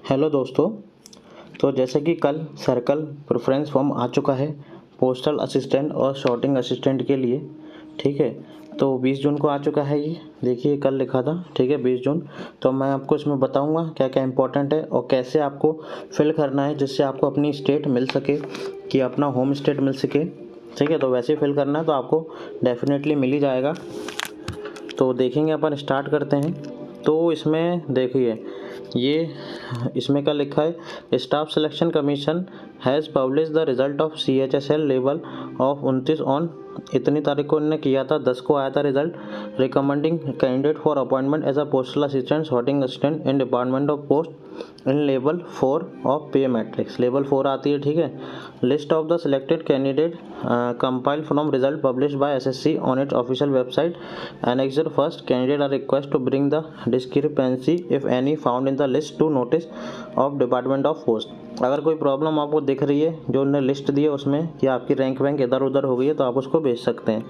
Hello दोस्तों। तो जैसे कि कल सर्कल प्रेफरेंस फॉर्म आ चुका है पोस्टल असिस्टेंट और शॉर्टिंग असिस्टेंट के लिए, ठीक है। तो 20 जून को आ चुका है, ये देखिए कल लिखा था, ठीक है 20 जून। तो मैं आपको इसमें बताऊंगा क्या क्या इंपॉर्टेंट है और कैसे आपको फिल करना है जिससे आपको अपनी स्टेट मिल सके, कि अपना होम स्टेट मिल सके, ठीक है। तो वैसे फिल करना है तो आपको डेफिनेटली मिल ही जाएगा। तो देखेंगे, अपन स्टार्ट करते हैं। तो इसमें देखिए ये इसमें क्या लिखा है, staff selection commission has publish the result of CHSL level of 29 on, इतनी तारीख को इन्होंने किया था, 10 को आया था result. Recommending candidate for appointment as a postal assistant sorting assistant in department of post in level 4 of pay matrix, level 4 आती है, ठीक है। List of the selected candidate compile from result publish by SSC on its official website. Annexure first, candidate are request to bring the discrepancy if any found in the list to notice of department of post. अगर कोई problem आपको दिख रही है जो उन्होंने list दी है उसमें कि आपकी रैंक वैंक इधर उधर हो गई है तो आप उसको भेज सकते हैं।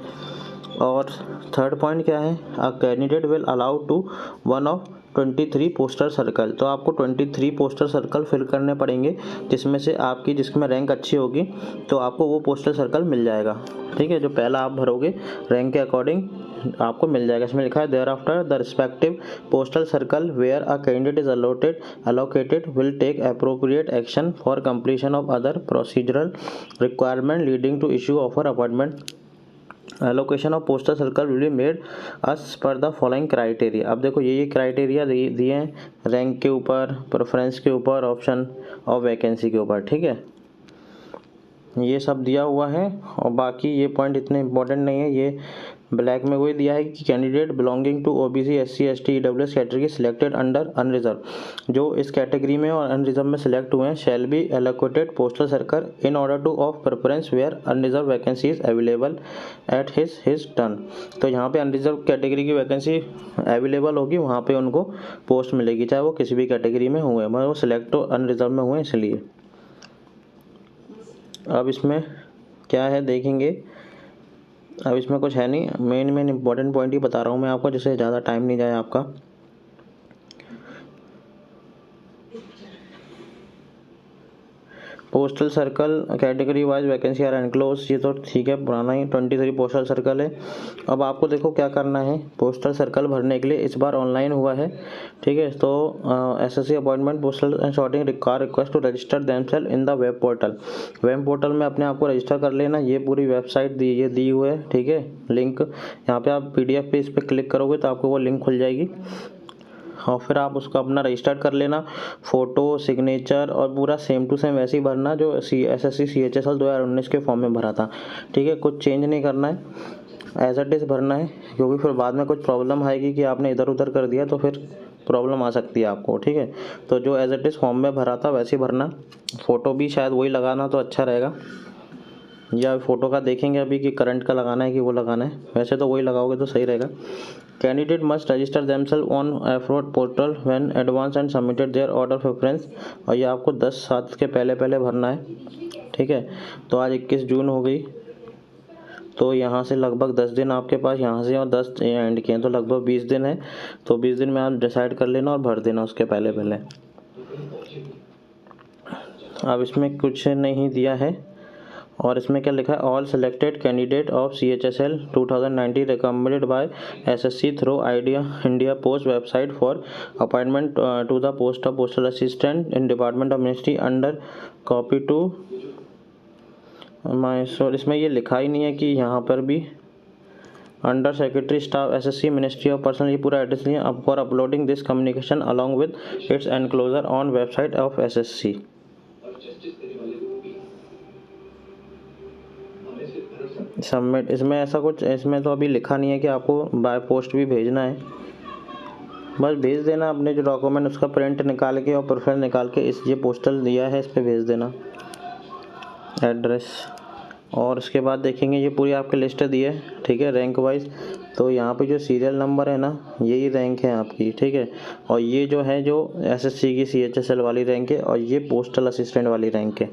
और थर्ड पॉइंट क्या है, a candidate will allow to one of 23 postal circle. तो आपको 23 पोस्टर सर्कल फिल करने पड़ेंगे, जिसमें से आपकी जिसमें रैंक अच्छी होगी तो आपको वो पोस्टर सर्कल मिल जाएगा, ठीक है। जो पहला आप भरोगे रैंक के अकॉर्डिंग आपको मिल जाएगा। इसमें लिखा है thereafter the respective postal circle where a candidate is allocated will take appropriate action for completion of other procedural requirement leading to issue offer appointment. Allocation of postal circle will be made as per the following criteria. अब देखो ये criteria दिए हैं rank के ऊपर, preference के ऊपर, option और वैकेंसी के ऊपर, ठीक है। ये सब दिया हुआ है और बाकी ये पॉइंट इतने इंपॉर्टेंट नहीं है। ये ब्लैक में वही दिया है कि candidate belonging to OBC SC ST EWS category selected under unreserve, जो इस कैटेगरी में और अनरिजर्व में सिलेक्ट हुए हैं, shall be allocated postal circle in order to of preference where unreserve vacancy is available at his turn. तो यहाँ पे अनरिजर्व कैटेगरी की वैकेंसी अवेलेबल होगी, वहाँ पे उनको पोस्ट मिलेगी, चाहे वो किसी भी कैटेगरी में हुए, मगर वो सिलेक्ट तो अनरिजर्व में हुए इसलिए। अब इसमें क्या है देखेंगे। अब इसमें कुछ है नहीं, मेन इंपॉर्टेंट पॉइंट ही बता रहा हूँ मैं आपको, जिससे ज़्यादा टाइम नहीं जाए आपका। Postal circle category wise vacancy are enclose, ये तो ठीक है, पुराना ही 23 पोस्टल सर्कल है। अब आपको देखो क्या करना है, पोस्टल सर्कल भरने के लिए इस बार ऑनलाइन हुआ है, ठीक है। तो SSC appointment postal and sorting request to register themselves in the web portal. Web portal में अपने आप को रजिस्टर कर लेना। ये पूरी वेबसाइट दी हुई है, ठीक है। लिंक यहाँ पे आप PDF पे इस पर क्लिक करोगे तो आपको वो लिंक खुल जाएगी और फिर आप उसको अपना रजिस्टर कर लेना। फ़ोटो, सिग्नेचर और पूरा सेम टू सेम वैसे ही भरना जो SSC CHSL 2019 के फॉर्म में भरा था, ठीक है। कुछ चेंज नहीं करना है, एज इट इज़ भरना है, क्योंकि फिर बाद में कुछ प्रॉब्लम आएगी कि आपने इधर उधर कर दिया तो फिर प्रॉब्लम आ सकती है आपको, ठीक है। तो जो एज इट इज़ फॉर्म में भरा था वैसे ही भरना। फ़ोटो भी शायद वही लगाना तो अच्छा रहेगा, या फ़ोटो का देखेंगे अभी कि करंट का लगाना है कि वो लगाना है, वैसे तो वही लगाओगे तो सही रहेगा। Candidate must register themselves on afrod portal when advance and submitted their order preference, और ये आपको 10/7 के पहले भरना है, ठीक है। तो आज 21 जून हो गई, तो यहाँ से लगभग 10 दिन आपके पास, यहाँ से और 10 एंड के हैं तो लगभग 20 दिन है। तो 20 दिन में आप डिसाइड कर लेना और भर देना उसके पहले। अब इसमें कुछ नहीं दिया है और इसमें क्या लिखा है, all selected candidate of CHSL 2019 recommended by SSC through India post website for appointment to the post of postal assistant in department of ministry under copy to my sorry, इसमें ये लिखा ही नहीं है कि यहाँ पर भी under secretary staff SSC ministry of personal, ये पूरा एड्रेस नहीं है। अब for uploading this communication along with its enclosure on website of SSC। Submit, इसमें ऐसा कुछ, इसमें तो अभी लिखा नहीं है कि आपको बाय पोस्ट भी भेजना है, बस भेज देना अपने जो डॉक्यूमेंट उसका प्रिंट निकाल के और प्रेफरेंस निकाल के इस ये पोस्टल दिया है इस पर भेज देना एड्रेस। और उसके बाद देखेंगे ये पूरी आपकी लिस्ट दी है, ठीक है, रैंक वाइज। तो यहाँ पे जो सीरियल नंबर है ना, यही रैंक है आपकी, ठीक है। और ये जो है जो SSC की CHSL वाली रैंक है और ये पोस्टल असिस्टेंट वाली रैंक है,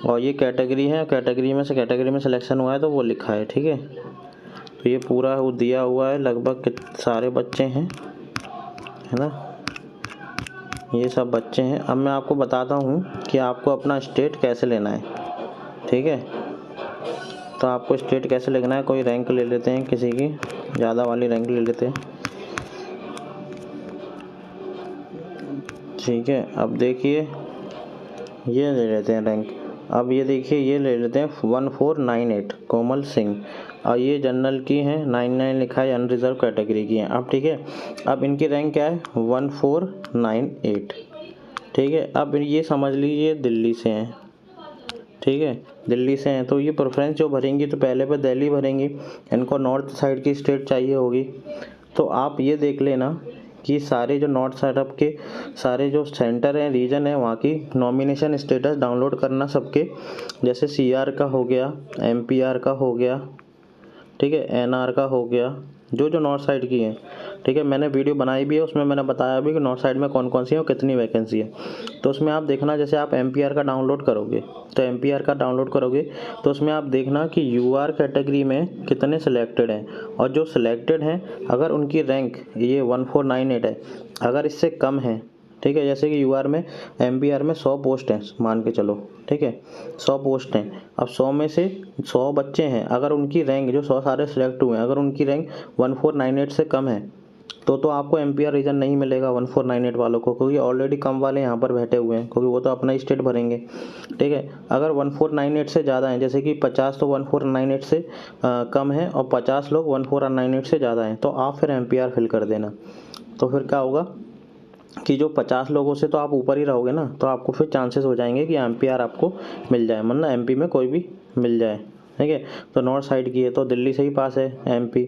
और ये कैटेगरी है, कैटेगरी में सिलेक्शन हुआ है तो वो लिखा है, ठीक है। तो ये पूरा वो दिया हुआ है, लगभग सारे बच्चे हैं, है ना। ये सब बच्चे हैं। अब मैं आपको बताता हूँ कि आपको अपना स्टेट कैसे लेना है, ठीक है। तो आपको स्टेट कैसे लिखना है, कोई रैंक ले लेते हैं, किसी की ज़्यादा वाली रैंक ले लेते हैं, ठीक है। अब देखिए ये ले लेते हैं रैंक। अब ये देखिए ये ले लेते हैं 1498 कोमल सिंह, और ये जनरल की हैं, 99 लिखा है, अनरिजर्व कैटेगरी की हैं। अब ठीक है, अब इनकी रैंक क्या है 1498, ठीक है। अब ये समझ लीजिए दिल्ली से हैं, ठीक है, दिल्ली से हैं। तो ये प्रेफरेंस जो भरेंगी तो पहले पे दिल्ली भरेंगी, इनको नॉर्थ साइड की स्टेट चाहिए होगी। तो आप ये देख लेना कि सारे जो नॉर्थ साइड आपके सारे जो सेंटर हैं, रीजन है, वहाँ की नॉमिनेशन स्टेटस डाउनलोड करना सबके, जैसे CR का हो गया, MPR का हो गया, ठीक है, NR का हो गया, जो जो नॉर्थ साइड की हैं, ठीक है। मैंने वीडियो बनाई भी है, उसमें मैंने बताया भी कि नॉर्थ साइड में कौन कौन सी है और कितनी वैकेंसी है। तो उसमें आप देखना, जैसे आप MPR का डाउनलोड करोगे, तो MPR का डाउनलोड करोगे तो उसमें आप देखना कि UR कैटेगरी में कितने सिलेक्टेड हैं, और जो सिलेक्टेड हैं अगर उनकी रैंक ये 1498 है, अगर इससे कम है, ठीक है, जैसे कि UR में MPR में 100 पोस्ट हैं मान के चलो, ठीक है, 100 पोस्ट हैं। अब 100 में से 100 बच्चे हैं, अगर उनकी रैंक जो 100 सारे सिलेक्ट हुए हैं, अगर उनकी रैंक 1498 से कम है तो आपको MPR रीजन नहीं मिलेगा 1498 वालों को, क्योंकि ऑलरेडी कम वाले यहाँ पर बैठे हुए हैं, क्योंकि वो तो अपना स्टेट भरेंगे, ठीक है। अगर 1498 से ज़्यादा हैं, जैसे कि 50 तो 1498 से कम है और 50 लोग 1498 से ज़्यादा हैं, तो आप फिर MPR फिल कर देना। तो फिर क्या होगा कि जो 50 लोगों से तो आप ऊपर ही रहोगे ना, तो आपको फिर चांसेस हो जाएंगे कि MPR आपको मिल जाए, मतलब MP में कोई भी मिल जाए, ठीक है। तो नॉर्थ साइड की है तो दिल्ली से ही पास है MP,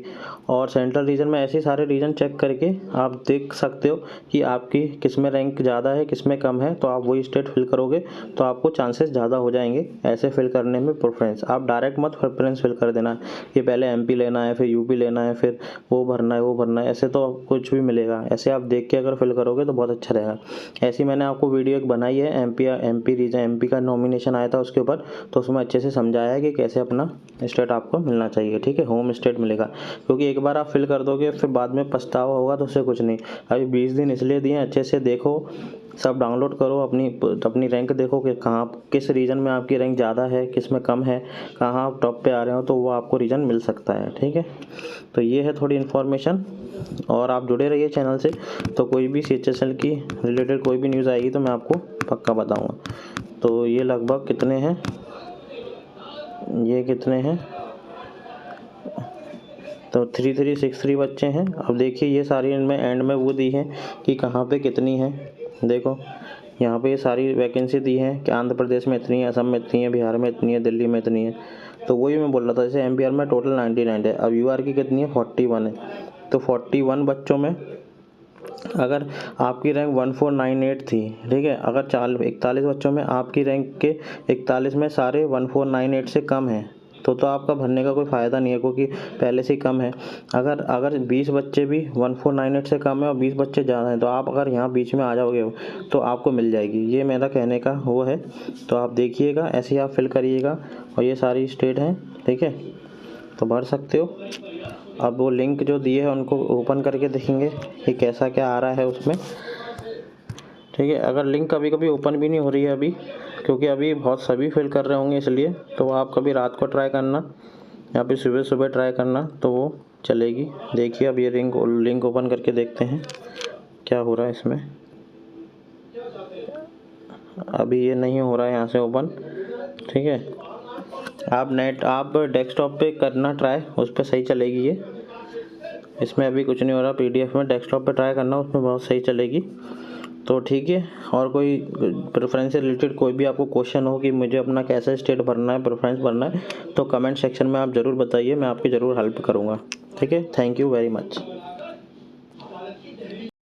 और सेंट्रल रीजन में ऐसे सारे रीजन चेक करके आप देख सकते हो कि आपकी किस में रैंक ज़्यादा है, किस में कम है, तो आप वही स्टेट फिल करोगे तो आपको चांसेस ज़्यादा हो जाएंगे ऐसे फिल करने में। प्रेफरेंस आप डायरेक्ट मत प्रेफरेंस फिल कर देना कि पहले MP लेना है, फिर UP लेना है, फिर वो भरना है, ऐसे तो कुछ भी मिलेगा। ऐसे आप देख के अगर फिल करोगे तो बहुत अच्छा रहेगा। ऐसी मैंने आपको वीडियो एक बनाई है, MP रीजन MP का नॉमिनेशन आया था उसके ऊपर, तो उसमें अच्छे से समझाया है कि कैसे अपना स्टेट आपको मिलना चाहिए, ठीक है, होम स्टेट मिलेगा। क्योंकि एक बार आप फिल कर दोगे फिर बाद में पछतावा होगा, तो उससे कुछ नहीं। अभी 20 दिन इसलिए दिए, अच्छे से देखो, सब डाउनलोड करो, अपनी रैंक देखो कि कहाँ किस रीजन में आपकी रैंक ज़्यादा है, किस में कम है, कहाँ आप टॉप पे आ रहे हो, तो वो आपको रीजन मिल सकता है, ठीक है। तो ये है थोड़ी इन्फॉर्मेशन, और आप जुड़े रहिए चैनल से, तो कोई भी CHSL की रिलेटेड कोई भी न्यूज़ आएगी तो मैं आपको पक्का बताऊँगा। तो ये लगभग कितने हैं, ये कितने हैं, तो 3363 बच्चे हैं। अब देखिए ये सारी इनमें एंड में वो दी है कि कहाँ पे कितनी है, देखो यहाँ पे ये सारी वैकेंसी दी है कि आंध्र प्रदेश में इतनी है, असम में इतनी है, बिहार में इतनी है, दिल्ली में इतनी है। तो वही मैं बोल रहा था, जैसे MPR में टोटल 99 है, अब UR की कितनी है 41 है। तो 41 बच्चों में अगर आपकी रैंक 1498 थी, ठीक है, अगर 41 बच्चों में आपकी रैंक के 41 में सारे 1498 से कम हैं, तो आपका भरने का कोई फ़ायदा नहीं है, क्योंकि पहले से ही कम है। अगर 20 बच्चे भी 1498 से कम है और 20 बच्चे ज़्यादा हैं, तो आप अगर यहाँ बीच में आ जाओगे तो आपको मिल जाएगी, ये मेरा कहने का वो है। तो आप देखिएगा, ऐसे ही आप फिल करिएगा, और ये सारी स्टेट हैं, ठीक है, तो भर सकते हो। अब वो लिंक जो दिए हैं उनको ओपन करके देखेंगे कि कैसा क्या आ रहा है उसमें, ठीक है। अगर लिंक कभी कभी ओपन भी नहीं हो रही है अभी, क्योंकि अभी बहुत सभी फिल कर रहे होंगे, इसलिए तो आप कभी रात को ट्राई करना या फिर सुबह सुबह ट्राई करना, तो वो चलेगी। देखिए अब ये लिंक ओपन करके देखते हैं क्या हो रहा है इसमें। अभी ये नहीं हो रहा है यहाँ से ओपन, ठीक है। आप डेस्कटॉप पे करना ट्राई, उस पर सही चलेगी ये, इसमें अभी कुछ नहीं हो रहा। PDF में डेस्कटॉप पे ट्राई करना, उसमें बहुत सही चलेगी। तो ठीक है, और कोई प्रेफरेंस से रिलेटेड कोई भी आपको क्वेश्चन हो कि मुझे अपना कैसे स्टेट भरना है, प्रेफरेंस भरना है, तो कमेंट सेक्शन में आप ज़रूर बताइए, मैं आपकी ज़रूर हेल्प करूँगा, ठीक है। Thank you very much.